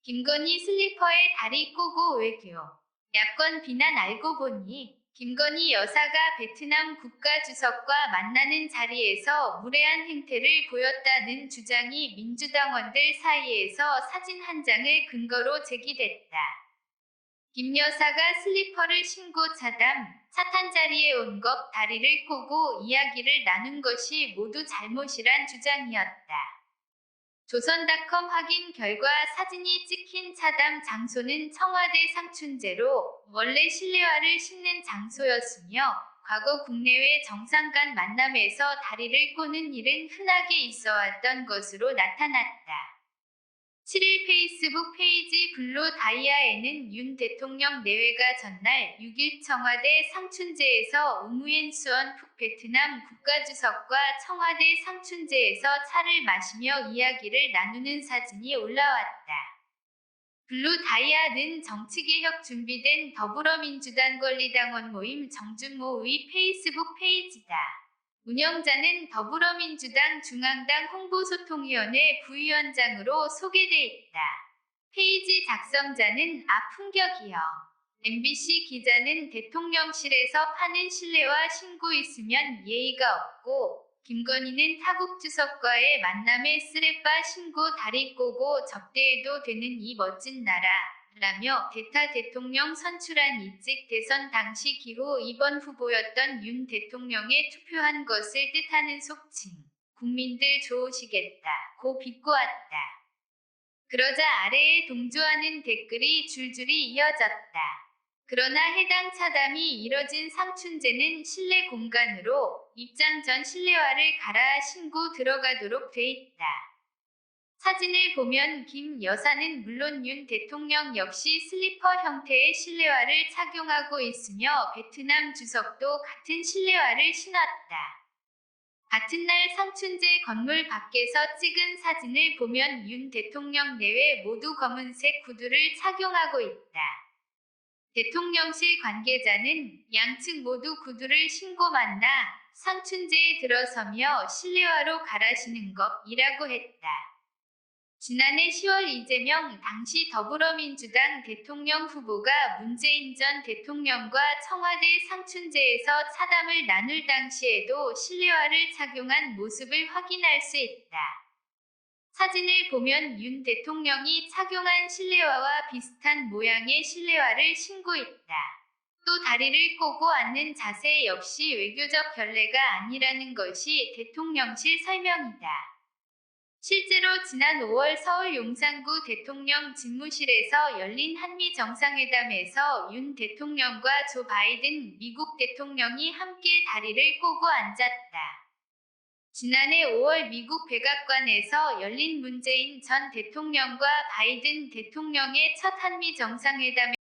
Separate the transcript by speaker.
Speaker 1: 김건희 슬리퍼에 다리 꼬고 외교. 야권 비난. 알고 보니 김건희 여사가 베트남 국가주석과 만나는 자리에서 무례한 행태를 보였다는 주장이 민주당원들 사이에서 사진 한 장을 근거로 제기됐다. 김 여사가 슬리퍼를 신고 차 탄 자리에 온 것, 다리를 꼬고 이야기를 나눈 것이 모두 잘못이란 주장이었다. 조선닷컴 확인 결과 사진이 찍힌 차담 장소는 청와대 상춘제로 원래 실내화를 신는 장소였으며 과거 국내외 정상 간 만남에서 다리를 꼬는 일은 흔하게 있어왔던 것으로 나타났다. 7일 페이스북 페이지 블루 다이아에는 윤 대통령 내외가 전날 6일 청와대 상춘제에서 우무엔 수언 푹 베트남 국가주석과 청와대 상춘제에서 차를 마시며 이야기를 나누는 사진이 올라왔다. 블루 다이아는 정치개혁 준비된 더불어민주당 권리당원 모임 정준모의 페이스북 페이지다. 운영자는 더불어민주당 중앙당 홍보소통위원회 부위원장으로 소개돼 있다. 페이지 작성자는 아풍격이요. MBC 기자는 대통령실에서 파는 실내화 신고 있으면 예의가 없고, 김건희는 타국 주석과의 만남에 쓰레빠 신고 다리 꼬고 접대해도 되는 이 멋진 나라 라며 대타 대통령 선출안 이직 대선 당시 기호 2번 후보였던 윤 대통령에 투표한 것을 뜻하는 속칭 국민들 좋으시겠다 고 비꼬았다. 그러자 아래에 동조하는 댓글이 줄줄이 이어졌다. 그러나 해당 차담이 이뤄진 상춘제는 실내 공간으로 입장 전 실내화를 갈아 신고 들어가도록 돼 있다. 사진을 보면 김 여사는 물론 윤 대통령 역시 슬리퍼 형태의 실내화를 착용하고 있으며 베트남 주석도 같은 실내화를 신었다. 같은 날 상춘제 건물 밖에서 찍은 사진을 보면 윤 대통령 내외 모두 검은색 구두를 착용하고 있다. 대통령실 관계자는 양측 모두 구두를 신고 만나 상춘제에 들어서며 실내화로 갈아 신은 것이라고 했다. 지난해 10월 이재명 당시 더불어민주당 대통령 후보가 문재인 전 대통령과 청와대 상춘제에서 차담을 나눌 당시에도 실내화를 착용한 모습을 확인할 수 있다. 사진을 보면 윤 대통령이 착용한 실내화와 비슷한 모양의 실내화를 신고 있다. 또 다리를 꼬고 앉는 자세 역시 외교적 결례가 아니라는 것이 대통령실 설명이다. 실제로 지난 5월 서울 용산구 대통령 집무실에서 열린 한미 정상회담에서 윤 대통령과 조 바이든 미국 대통령이 함께 다리를 꼬고 앉았다. 지난해 5월 미국 백악관에서 열린 문재인 전 대통령과 바이든 대통령의 첫 한미 정상회담에